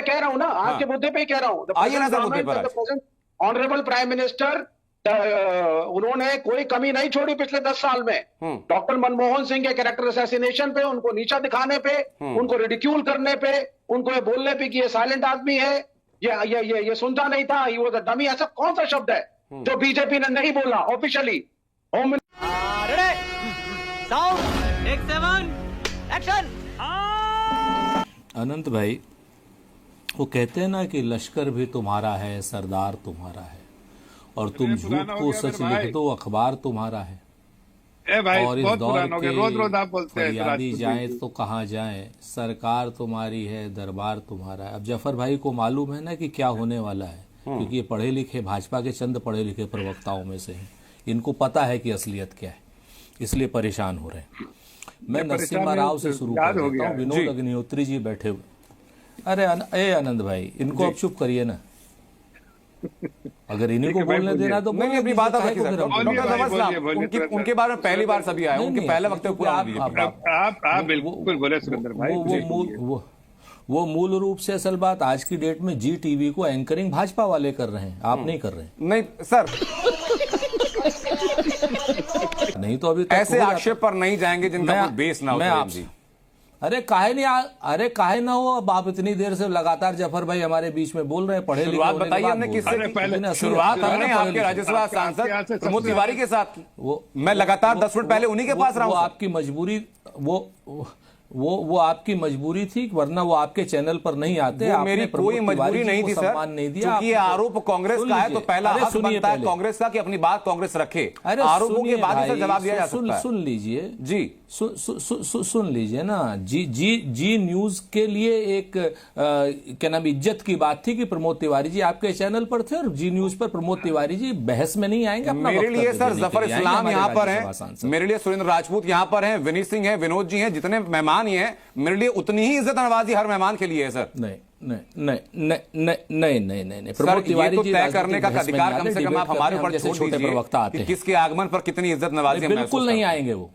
मैं कह रहा हूं ना, आज के मुद्दे पे ही कह रहा हूं। आइए ना सर मुद्दे पर। ऑनरेबल प्राइम मिनिस्टर, उन्होंने कोई कमी नहीं छोड़ी पिछले 10 साल में। डॉक्टर मनमोहन सिंह के कैरेक्टर असैसिनेशन पे, उनको नीचा दिखाने पे, उनको रिडिक्यूल करने पे, उनको ये बोलने पे कि ये साइलेंट आदमी है, ये सुनता नहीं था, ये वो डमी, ऐसा कौन सा शब्द है जो बीजेपी ने नहीं बोला ऑफिशियली? होम अनंत भाई, वो कहते हैं ना कि लश्कर भी तुम्हारा है, सरदार तुम्हारा है, और तुम झूठ को सच लिख दो, अखबार तुम्हारा है। और इस दौर के फरियादी जाए तो कहाँ जाए, सरकार तुम्हारी है, दरबार तुम्हारा है। अब जफर भाई को मालूम है ना कि क्या होने वाला है, क्योंकि ये पढ़े लिखे, भाजपा के चंद पढ़े लिखे प्रवक्ताओं में से हैं। इनको पता है कि असलियत क्या है, इसलिए परेशान हो रहे हैं। मैं नरसिम्हा राव से शुरू कर देता हूँ। विनोद अग्निहोत्री जी बैठे हुए। अरे आनंद भाई, इनको अब चुप करिए ना। अगर इन्हीं को बोलने देना तो नहीं, अपनी बात आप रखिए सर। उनके बारे में पहली बार सभी आए, उनके पहले वक्त पूरा आप बिल्कुल बोले सुरेंद्र भाई। वो मूल रूप से असल बात आज की डेट में जी टीवी को एंकरिंग भाजपा वाले कर रहे हैं, आप नहीं कर रहे। नहीं सर, नहीं तो अभी ऐसे आक्षेप पर नहीं जाएंगे जिनका कोई बेस ना हो। जी अरे काहे ना हो। अब आप इतनी देर से लगातार जफर भाई हमारे बीच में बोल रहे हैं, पढ़े लिखे। बताइए हमने किससे शुरुआत हमने आपके राज्यसभा सांसद प्रमोद तिवारी के साथ। वो मैं लगातार 10 मिनट पहले उन्हीं के पास रहा हूं। आपकी मजबूरी, वो आपकी मजबूरी थी, वरना वो आपके चैनल पर नहीं आते। मेरी कोई मजबूरी नहीं थी सर, नहीं दिया। ये आरोप कांग्रेस का है तो पहला हक बनता है कांग्रेस का कि अपनी बात कांग्रेस रखे। आरोपों के बाद ही जवाब दिया जा सकता है। सुन लीजिए जी, सुन लीजिए ना। जी न्यूज के लिए एक क्या नाम इज्जत की बात थी कि प्रमोद तिवारी जी आपके चैनल पर थे, और जी न्यूज पर प्रमोद तिवारी जी बहस में नहीं आएंगे। मेरे लिए सर जफर इस्लाम यहाँ पर है, मेरे लिए सुरेंद्र राजपूत यहाँ पर है, विनीत सिंह है, विनोद जी हैं, जितने मेहमान ही है, मेरे लिए उतनी ही इज्जत नवाजी हर मेहमान के लिए है सर। नहीं प्रमोद तिवारी जी तय करने का अधिकार कम से कम आप हमारे ऊपर छोड़ दीजिए, किसके आगमन पर कितनी इज्जत नवाजी। बिल्कुल नहीं आएंगे वो।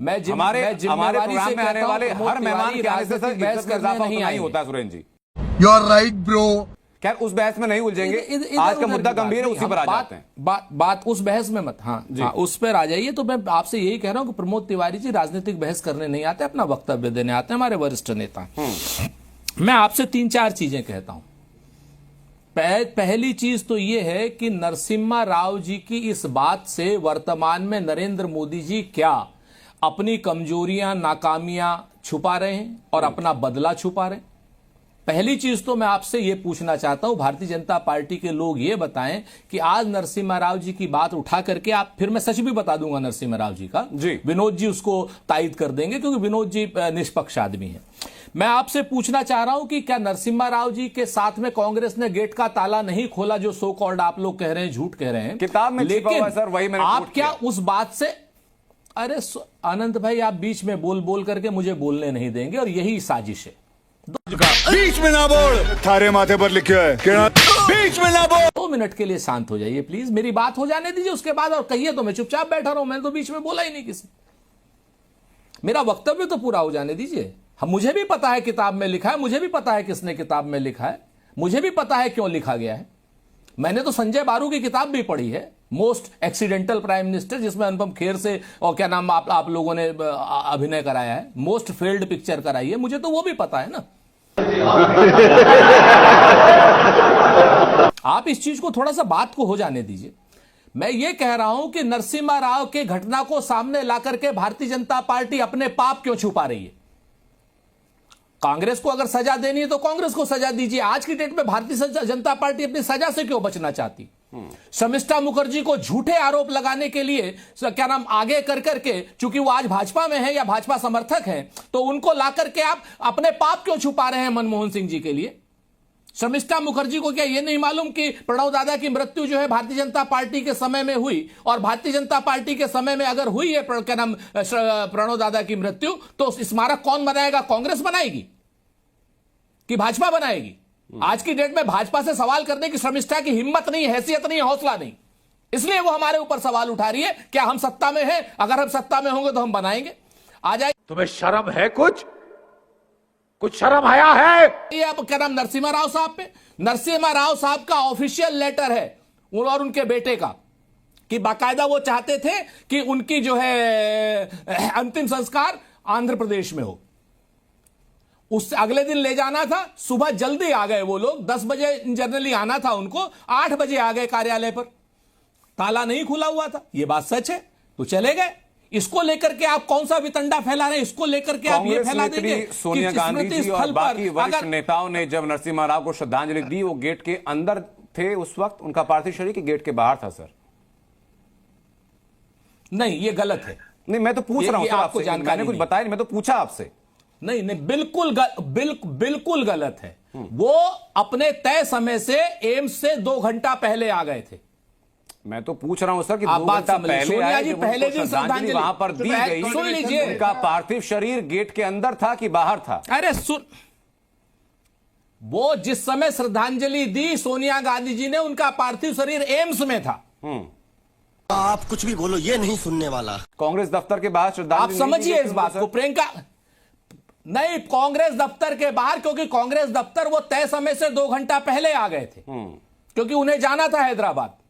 हमारे प्रोग्राम में आने वाले हर मेहमान के आने से सर इज्जत में इजाफा नहीं होता है। सुरेंद्र जी, यू आर राइट ब्रो। खैर उस बहस में नहीं उलझेंगे, आज का मुद्दा गंभीर है, उसी पर आ जाते हैं। बात उस बहस में मत, हाँ उस पर आ जाइए। तो मैं आपसे यही कह रहा हूं कि प्रमोद तिवारी जी राजनीतिक बहस करने नहीं आते, अपना वक्तव्य देने आते हैं, हमारे वरिष्ठ नेता। मैं आपसे 3-4 चीजें कहता हूं। पहली चीज तो यह है कि नरसिम्हा राव जी की इस बात से वर्तमान में नरेंद्र मोदी जी क्या अपनी कमजोरियां, नाकामियां छुपा रहे हैं और अपना बदला छुपा रहे हैं। पहली चीज तो मैं आपसे यह पूछना चाहता हूं, भारतीय जनता पार्टी के लोग ये बताएं कि आज नरसिम्हा राव जी की बात उठा करके आप, फिर मैं सच भी बता दूंगा नरसिम्हा राव जी का जी, विनोद जी उसको तायद कर देंगे क्योंकि विनोद जी निष्पक्ष आदमी है। मैं आपसे पूछना चाह रहा हूं कि क्या नरसिम्हा राव जी के साथ में कांग्रेस ने गेट का ताला नहीं खोला, जो सो कॉल्ड आप लोग कह रहे हैं, झूठ कह रहे हैं किताब में, लेकिन सर वही मैंने आप क्या उस बात से, अरे अनंत भाई आप बीच में बोल करके मुझे बोलने नहीं देंगे, और यही साजिश है। बीच में ना बोल, थारे माथे पर लिखा है बीच में ना बोल। 2 मिनट के लिए शांत हो जाइए प्लीज, मेरी बात हो जाने दीजिए, उसके बाद और कहिए तो मैं चुपचाप बैठा रहा हूं। मैंने तो बीच में बोला ही नहीं किसी, मेरा वक्तव्य तो पूरा हो जाने दीजिए। हम, मुझे भी पता है किताब में लिखा है, मुझे भी पता है किसने किताब में लिखा है, मुझे भी पता है क्यों लिखा गया है। मैंने तो संजय बारू की किताब भी पढ़ी है, मोस्ट एक्सीडेंटल प्राइम मिनिस्टर, जिसमें अनुपम खेर से और क्या नाम आप लोगों ने अभिनय कराया है, मोस्ट फेल्ड पिक्चर कराई है, मुझे तो वो भी पता है ना। आप इस चीज को थोड़ा सा बात को हो जाने दीजिए। मैं ये कह रहा हूं कि नरसिम्हा राव के घटना को सामने लाकर के भारतीय जनता पार्टी अपने पाप क्यों छुपा रही है। कांग्रेस को अगर सजा देनी है तो कांग्रेस को सजा दीजिए। आज की डेट में भारतीय जनता पार्टी अपनी सजा से क्यों बचना चाहती। शमिष्ठा मुखर्जी को झूठे आरोप लगाने के लिए क्या नाम आगे कर करके, चूंकि वो आज भाजपा में है या भाजपा समर्थक हैं, तो उनको ला करके आप अपने पाप क्यों छुपा रहे हैं मनमोहन सिंह जी के लिए। शमिष्ठा मुखर्जी को क्या ये नहीं मालूम कि प्रणव दादा की मृत्यु जो है भारतीय जनता पार्टी के समय में हुई, और भारतीय जनता पार्टी के समय में अगर हुई है क्या नाम प्रणव दादा की मृत्यु, तो स्मारक कौन बनाएगा, कांग्रेस बनाएगी कि भाजपा बनाएगी। आज की डेट में भाजपा से सवाल करने की शमिष्ठा की हिम्मत नहीं, हैसियत नहीं, हौसला नहीं, इसलिए वो हमारे ऊपर सवाल उठा रही है। क्या हम सत्ता में हैं? अगर हम सत्ता में होंगे तो हम बनाएंगे। आ जाए। तुम्हें शर्म है कुछ? कुछ शर्म आया है? ये अब क्या नाम नरसिम्हा राव साहब पे, नरसिम्हा राव साहब का ऑफिशियल लेटर है और उनके बेटे का कि बाकायदा वो चाहते थे कि उनकी जो है अंतिम संस्कार आंध्र प्रदेश में हो। उससे अगले दिन ले जाना था, सुबह जल्दी आ गए वो लोग, 10 बजे जनरली आना था उनको, 8 बजे आ गए कार्यालय पर, ताला नहीं खुला हुआ था। ये बात सच है, तो चले गए। इसको लेकर के आप कौन सा वितंडा फैला रहे हैं? इसको लेकर के आप ये फैला देंगे सोनिया गांधी जी और बाकी वरिष्ठ नेताओं ने जब नरसिम्हा राव को श्रद्धांजलि दी, वो गेट के अंदर थे उस वक्त, उनका पार्थिव शरीर के गेट के बाहर था सर। नहीं, ये गलत है। नहीं, मैं तो पूछ रहा हूं सर आपको, जानकारी मैंने कुछ बताया नहीं, मैं तो पूछा आपसे। नहीं नहीं, बिल्कुल गलत है। वो अपने तय समय से एम्स से 2 घंटा पहले आ गए थे। मैं तो पूछ रहा हूं सर कि 2 घंटा पहले सोनिया जी पहले दिन श्रद्धांजलि वहां पर दी गई, सुन लीजिए, उनका पार्थिव शरीर गेट के अंदर था कि बाहर था? अरे सुन, वो जिस समय श्रद्धांजलि दी सोनिया गांधी जी ने, उनका पार्थिव शरीर एम्स में था। आप कुछ भी बोलो, ये नहीं सुनने वाला। कांग्रेस दफ्तर के बाहर श्रद्धांजलि, आप समझिए इस बात को, प्रियंका नहीं, कांग्रेस दफ्तर के बाहर, क्योंकि कांग्रेस दफ्तर वो तय समय से 2 घंटा पहले आ गए थे, क्योंकि उन्हें जाना था हैदराबाद।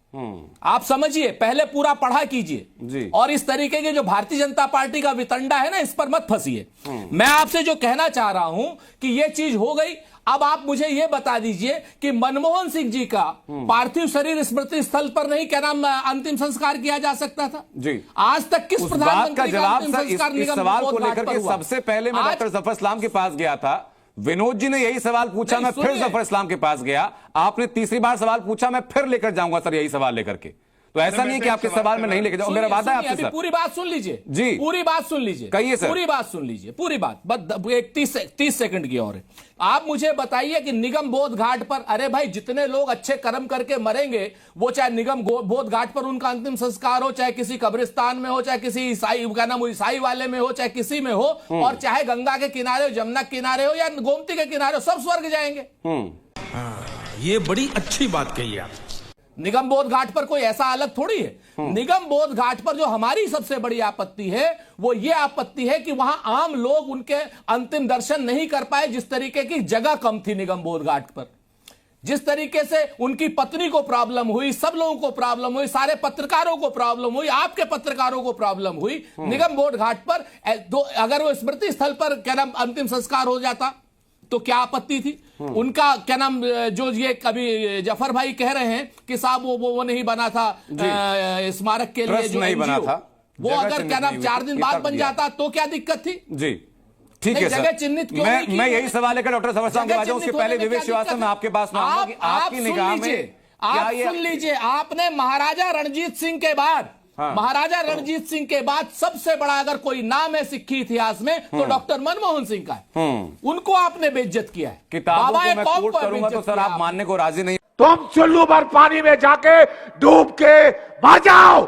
आप समझिए, पहले पूरा पढ़ा कीजिए, और इस तरीके के जो भारतीय जनता पार्टी का वितंडा है ना, इस पर मत फंसिए। मैं आपसे जो कहना चाह रहा हूं कि ये चीज हो गई। अब आप मुझे ये बता दीजिए कि मनमोहन सिंह जी का पार्थिव शरीर स्मृति स्थल पर नहीं, क्या नाम, अंतिम संस्कार किया जा सकता था जी? आज तक किस प्रधानमंत्री का जवाब इस सवाल को लेकर के सबसे पहले मैं डॉक्टर जफर इस्लाम के पास गया था, विनोद जी ने यही सवाल पूछा, मैं फिर जफर इस्लाम के पास गया, आपने तीसरी बार सवाल पूछा, मैं फिर लेकर जाऊंगा सर यही सवाल लेकर के। तो ऐसा नहीं कि आपके सवाल में नहीं लेके जाओ, मेरा वादा है आपसे सर। पूरी बात सुन लीजिए जी, पूरी बात सुन लीजिए, कहिए सर, पूरी बात सुन लीजिए, पूरी बात, बस एक 30 सेकंड की और है। आप मुझे बताइए कि निगम बोध घाट पर, अरे भाई जितने लोग अच्छे कर्म करके मरेंगे, वो चाहे निगम बोध घाट पर उनका अंतिम संस्कार हो, चाहे किसी कब्रिस्तान में हो, चाहे किसी ईसाई का नाम ईसाई वाले में हो, चाहे किसी में हो, और चाहे गंगा के किनारे हो, जमुना के किनारे हो, या गोमती के किनारे हो, सब स्वर्ग जाएंगे। ये बड़ी अच्छी बात कही आप। निगम बोध घाट पर कोई ऐसा अलग थोड़ी है। निगम बोध घाट पर जो हमारी सबसे बड़ी आपत्ति है, वो ये आपत्ति है कि वहां आम लोग उनके अंतिम दर्शन नहीं कर पाए, जिस तरीके की जगह कम थी निगम बोध घाट पर, जिस तरीके से उनकी पत्नी को प्रॉब्लम हुई, सब लोगों को प्रॉब्लम हुई, सारे पत्रकारों को प्रॉब्लम हुई, आपके पत्रकारों को प्रॉब्लम हुई। निगम बोध घाट पर अगर वो स्मृति स्थल पर क्या नाम अंतिम संस्कार हो जाता तो क्या आपत्ति थी? उनका क्या नाम, जो ये कभी जफर भाई कह रहे हैं कि साहब वो नहीं बना था स्मारक के लिए, जो नहीं बना था, वो अगर क्या नाम 4 दिन बाद बन जाता तो क्या दिक्कत थी? जी ठीक है सर, चिन्हित क्यों नहीं? मैं यही सवाल लेकर डॉक्टर जफर साहब के पास, उसके पहले विवेक श्रीवास्तव में आपके पास आऊंगा कि आपकी निगाह में, आप सुन लीजिए, आपने महाराजा रणजीत सिंह के बाद, महाराजा रणजीत सिंह के बाद सबसे बड़ा अगर कोई नाम है सिक्खी इतिहास में तो डॉक्टर मनमोहन सिंह का है। उनको आपने बेइज्जत किया है। किताबों को मैं कोट करूंगा तो सर आप मानने को राजी नहीं। तुम चुल्लू भर पानी में जाके डूब के मर जाओ।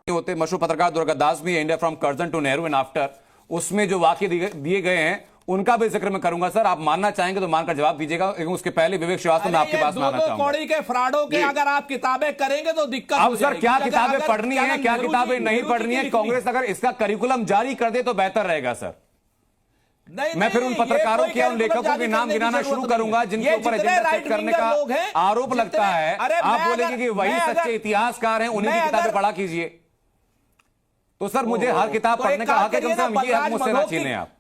होते मशहूर पत्रकार दुर्गादास भी, India from Curzon to Nehru and after, उसमें जो वाक्य दिए गए हैं उनका भी जिक्र मैं करूंगा सर। आप मानना चाहेंगे तो मानकर जवाब दीजिएगा, उसके पहले विवेक श्रीवास्तव मैं आपके पास मानना चाहूंगा। कौड़ी के फ्रॉडों के अगर आप किताबें करेंगे तो दिक्कत अब सर, क्या किताबें पढ़नी है, क्या किताबें नहीं पढ़नी है, कांग्रेस अगर इसका करिकुलम जारी कर दे तो बेहतर रहेगा सर। मैं फिर उन पत्रकारों के, उन लेखकों के नाम गिनाना शुरू करूंगा जिनके ऊपर एजेंडा सेट करने का आरोप लगता है। आप बोलेंगे कि वही सच्चे इतिहासकार हैं, उन्हीं की किताबें पढ़ा कीजिए। तो सर मुझे हर किताब पढ़ने का हक है, कम से कम ये हक मुझसे ना छीने आप।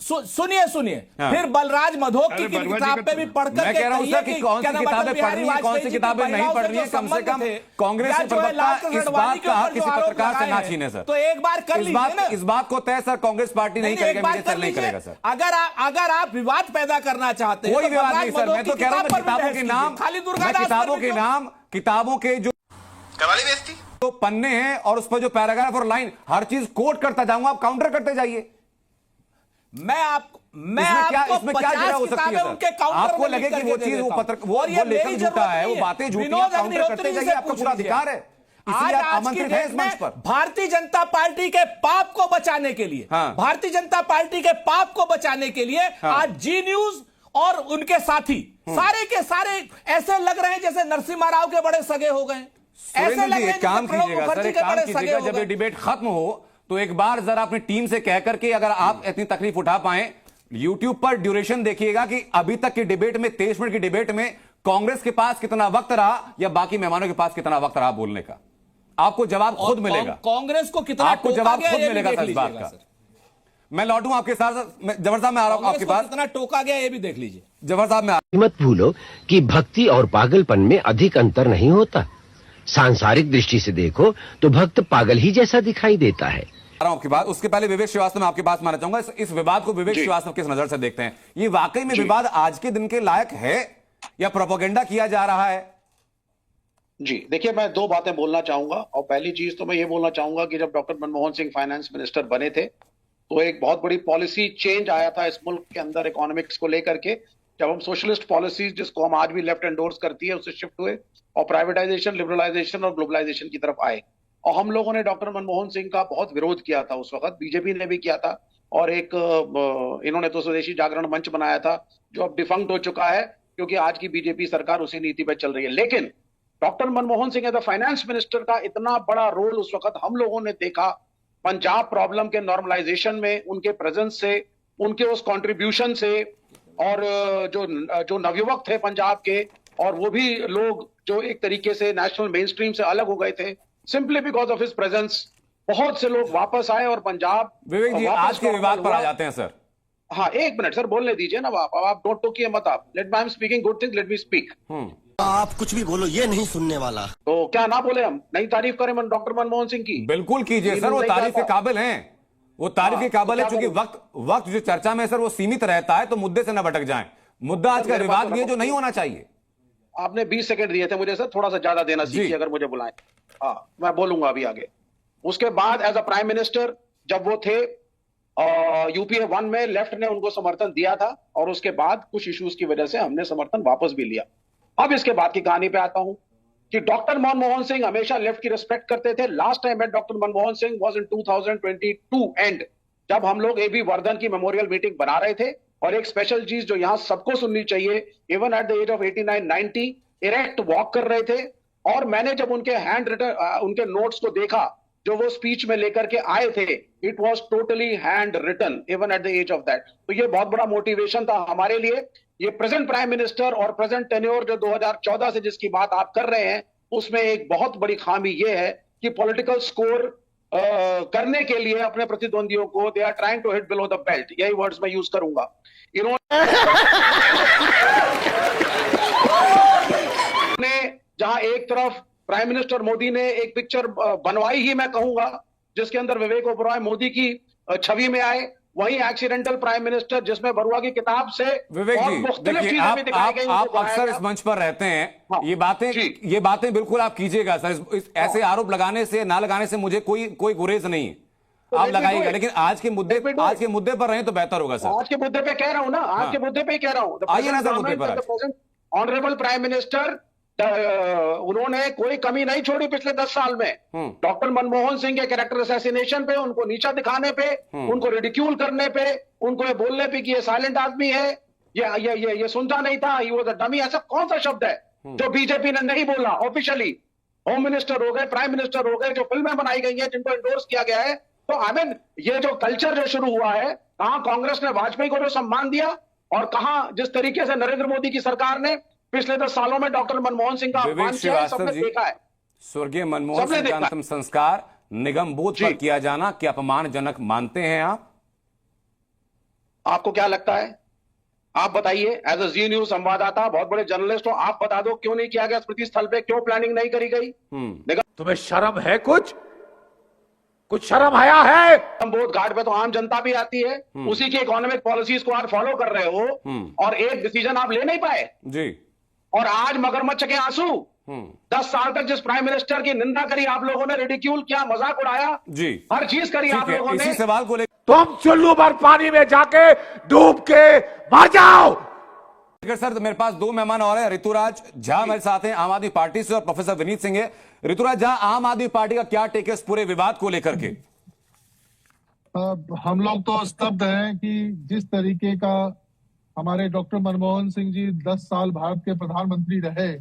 सुनिए फिर बलराज मधोक की किताब पे भी पढ़कर मैं कह रहा हूं सर कि कौन सी किताबें पढ़नी है, कौन सी किताबें नहीं पढ़नी है, कम से कम कांग्रेस के प्रवक्ता इस बात का हक किसी पत्रकार से ना छीने सर। तो एक बार कर लीजिए, इस बात को तय सर कांग्रेस पार्टी नहीं करेगा, मीडिया सर नहीं करेगा सर। अगर आप विवाद पैदा करना चाहते हैं, कोई विवाद नहीं सर, मैं तो कह रहा हूं किताबों के नाम, खाली किताबों के नाम, किताबों के जो तो पन्ने हैं और उस पर जो पैराग्राफ और लाइन, हर चीज कोट करता जाऊंगा, आप काउंटर करते जाइए। मैं आपको इसमें क्या जगह हो सकती है सर? आपको लगे कि वो चीज, वो लेखन झूठा है, वो बातें झूठी हैं, काउंटर करते जाइए, आपका पूरा अधिकार है। इसलिए आप आमंत्रित हैं इस मंच पर। भारतीय जनता पार्टी के पाप को बचाने के लिए, भारतीय जनता पार्टी के पाप को बचाने के लिए आज जी न्यूज और उनके साथी सारे के सारे ऐसे लग रहे हैं जैसे नरसिम्हा राव के बड़े सगे हो गए। ऐसे लग रहे हैं काम कीजिएगा सर, एक काम कीजिएगा, जब ये डिबेट खत्म हो तो एक बार जरा अपनी टीम से कहकर के, अगर आप इतनी तकलीफ उठा पाए, यूट्यूब पर ड्यूरेशन देखिएगा कि अभी तक की डिबेट में 23 मिनट की डिबेट में कांग्रेस के पास कितना वक्त रहा या बाकी मेहमानों के पास कितना वक्त रहा बोलने का। आपको जवाब खुद मिलेगा। कांग्रेस को कितना आपको टोका जवाब गया खुद ये भी मिलेगा देख इस बात लीजिएगा का। सर। मैं लौटूं आपके साथ, जफर साहब मैं आ रहा हूं आपके पास। कितना टोका गया ये भी देख लीजिए। जफर साहब मैं मत भूलो कि भक्ति और पागलपन में अधिक अंतर नहीं होता। सांसारिक दृष्टि से देखो तो भक्त पागल ही जैसा दिखाई देता है। आ रहा हूं आपकी बात। उसके पहले विवेक श्रीवास्तव मैं आपकी बात मानना चाहूंगा। इस विवाद को विवेक श्रीवास्तव किस नजर से देखते हैं? ये वाकई में विवाद आज के दिन के लायक है या प्रोपेगेंडा किया जा रहा है? जी देखिए, मैं दो बातें बोलना चाहूंगा। और पहली चीज तो मैं ये बोलना चाहूंगा कि जब doctor Manmohan Singh finance minister बने थे तो एक बहुत बड़ी पॉलिसी चेंज आया था इस मुल्क के अंदर इकोनॉमिक्स को लेकर के। जब हम सोशलिस्ट पॉलिसीज, जिसको हम आज भी लेफ्ट एंडोर्स करती है, उससे शिफ्ट हुए और प्राइवेटाइजेशन, लिबरलाइजेशन और ग्लोबलाइजेशन की तरफ आए। और हम लोगों ने डॉक्टर मनमोहन सिंह का बहुत विरोध किया था उस वक्त, बीजेपी ने भी किया था। और एक इन्होंने तो स्वदेशी जागरण मंच बनाया था जो अब डिफंक्ट हो चुका है क्योंकि आज की बीजेपी सरकार उसी नीति पर चल रही है। लेकिन doctor Manmohan Singh as finance minister का इतना बड़ा रोल उस वक्त हम लोगों ने देखा पंजाब प्रॉब्लम के नॉर्मलाइजेशन में, उनके प्रेजेंस से, उनके उस कंट्रीब्यूशन से। और जो नवयुवक थे पंजाब के, और वो भी लोग जो एक तरीके से नेशनल मेन स्ट्रीम से अलग हो गए थे simply because of his presence, बहुत से लोग वापस आए और पंजाब। विवेक जी आज के विवाद पर आ जाते हैं सर। हाँ एक मिनट सर, बोलने दीजिए ना। आप डोंट टोकिए मत। आप let I am speaking good things, let me speak. आप कुछ भी बोलो ये नहीं सुनने वाला। तो क्या ना बोले, हम नई तारीफ करें डॉक्टर मनमोहन सिंह की? बिल्कुल कीजिए सर, वो तारीफ के काबिल हैं। वो तारीफ के काबिल है क्योंकि वक्त जो चर्चा में सर वो सीमित रहता है, तो मुद्दे से न भटक जाएं। मुद्दा आज का विवाद ये जो नहीं होना चाहिए। आपने 20 सेकंड दिए थे मुझे सर, थोड़ा सा ज्यादा देना सीखिए अगर मुझे बुलाएं। हाँ मैं बोलूंगा अभी आगे। उसके बाद एज अ प्राइम मिनिस्टर जब वो थे यूपीए 1 में, लेफ्ट ने उनको समर्थन दिया था और उसके बाद कुछ इश्यूज की वजह से हमने समर्थन वापस भी लिया। अब इसके बाद की कहानी पे आता हूं कि डॉक्टर मनमोहन सिंह हमेशा लेफ्ट की रिस्पेक्ट करते थे। Last time doctor Manmohan Singh was in 2022 and, जब हम लोग एबी वर्धन की मेमोरियल मीटिंग बना रहे थे। और एक स्पेशल चीज जो यहां सबको सुननी चाहिए, even at the age of 89-90 erect walk कर रहे थे। और मैंने जब उनके हैंड रिटन उनके नोट्स को देखा जो वो स्पीच में लेकर के आए थे, it was totally hand written even at the age of that. तो ये बहुत बड़ा मोटिवेशन था हमारे लिए। ये प्रेजेंट प्राइम मिनिस्टर और प्रेजेंट टेन्योर जो 2014 से जिसकी बात आप कर रहे हैं, उसमें एक बहुत बड़ी खामी ये है कि पॉलिटिकल स्कोर करने के लिए अपने प्रतिद्वंदियों को they are trying to hit below the belt. यही वर्ड्स मैं यूज करूंगा। इन्होंने जहां एक तरफ प्राइम मिनिस्टर मोदी ने एक पिक्चर बनवाई ही मैं कहूंगा जिसके अंदर विवेक ओबरॉय मोदी की छवि में आए, वहीं एक्सीडेंटल प्राइम मिनिस्टर जिसमें बरुआ की किताब से विवेक जी देखिए, आप अक्सर इस मंच पर रहते हैं। हाँ, ये बातें बिल्कुल आप कीजिएगा सर। ऐसे आरोप लगाने से ना लगाने से मुझे कोई गुरेज नहीं है, आप लगाइएगा। लेकिन आज के मुद्दे पर रहें तो बेहतर होगा सर। आज के मुद्दे पे कह रहा हूं ना, आज के मुद्दे पे ही कह रहा हूं। आइए ना सर मुद्दे पर। ऑनरेबल प्राइम मिनिस्टर, उन्होंने कोई कमी नहीं छोड़ी पिछले 10 साल में। डॉक्टर मनमोहन सिंह के कैरेक्टर असैसिनेशन पे, उनको नीचा दिखाने पे, उनको रिडिक्यूल करने पे, उनको ये बोलने पे कि ये साइलेंट आदमी है, ये सुनता नहीं था, ये वो डमी। ऐसा कौन सा शब्द है जो बीजेपी ने नहीं बोला ऑफिशियली? होम मिनिस्टर हो गए, प्राइम मिनिस्टर हो गए, जो फिल्में बनाई गई हैं, जिनको एंडोर्स किया गया है। तो आई मीन ये जो कल्चर जो शुरू हुआ है, कहां कांग्रेस ने वाजपेयी को जो सम्मान दिया और कहां जिस तरीके से नरेंद्र मोदी की सरकार ने पिछले 10 सालों में डॉक्टर मनमोहन सिंह का अपमान किया है, सबने देखा है। स्वर्गीय मनमोहन सिंह का अंतिम संस्कार निगम बोध पर किया जाना क्या अपमानजनक मानते हैं आप? आपको क्या लगता है? आप बताइए। एज अ जी न्यूज संवाददाता, बहुत बड़े जर्नलिस्ट हो, आप बता दो क्यों नहीं किया गया स्मृति स्थल पे, क्यों प्लानिंग नहीं करी गई? तुम्हें शर्म है? कुछ शर्म आया है? बोध घाट पे तो आम जनता भी आती है, उसी की इकोनॉमिक पॉलिसीज को आप फॉलो कर रहे हो और एक डिसीजन आप ले नहीं पाए जी। और आज मगरमच्छ के आंसू। 10 साल तक जिस प्राइम मिनिस्टर की निंदा करी आप लोगों ने, रिडिक्यूल किया, मजाक उड़ाया जी, हर चीज करी आप लोगों ने। इसी सवाल को लेकर तुम चुल्लू भर पानी में जाके डूब के मर जाओ। सर मेरे पास 2 मेहमान और हैं। ऋतुराज झा मेरे साथ हैं आम आदमी पार्टी से और प्रोफेसर विनीत सिंह है। ऋतुराज झा, आम आदमी पार्टी का क्या टेक है इस पूरे विवाद को लेकर के? हम लोग तो स्तब्ध हैं कि जिस तरीके का हमारे डॉक्टर मनमोहन सिंह जी 10 साल भारत के प्रधानमंत्री रहे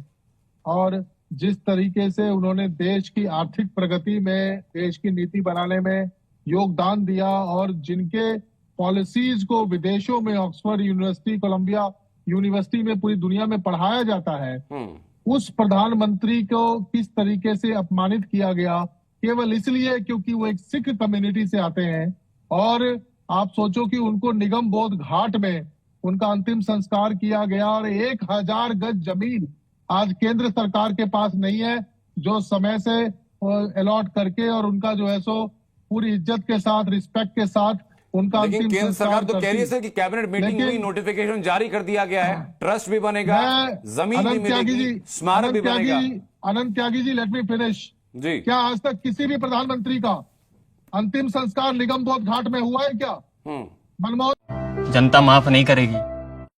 और जिस तरीके से उन्होंने देश की आर्थिक प्रगति में, देश की नीति बनाने में योगदान दिया और जिनके पॉलिसीज को विदेशों में ऑक्सफोर्ड यूनिवर्सिटी, कोलंबिया यूनिवर्सिटी में, पूरी दुनिया में पढ़ाया जाता है, उस प्रधानमंत्री को किस तरीके से अपमानित किया गया केवल इसलिए क्योंकि वो एक सिख कम्युनिटी से आते हैं। और आप सोचो कि उनको निगम बोध घाट में उनका अंतिम संस्कार किया गया और 1000 गज जमीन आज केंद्र सरकार के पास नहीं है, जो समय से अलॉट करके और उनका जो है सो पूरी इज्जत के साथ, रिस्पेक्ट के साथ उनका लेकिन अंतिम केंद्र सरकार तो संस्कार कह रही है करती। सर कि कैबिनेट मीटिंग हुई, नोटिफिकेशन जारी कर दिया गया है, ट्रस्ट भी बनेगा, जमीन भी मिलेगी, स्मारक भी बनेगा। अनंत Tyagi ji, let me finish जी। क्या आज तक किसी भी प्रधानमंत्री का अंतिम संस्कार निगम बोध घाट में हुआ है क्या? मनमोहन जनता माफ नहीं करेगी।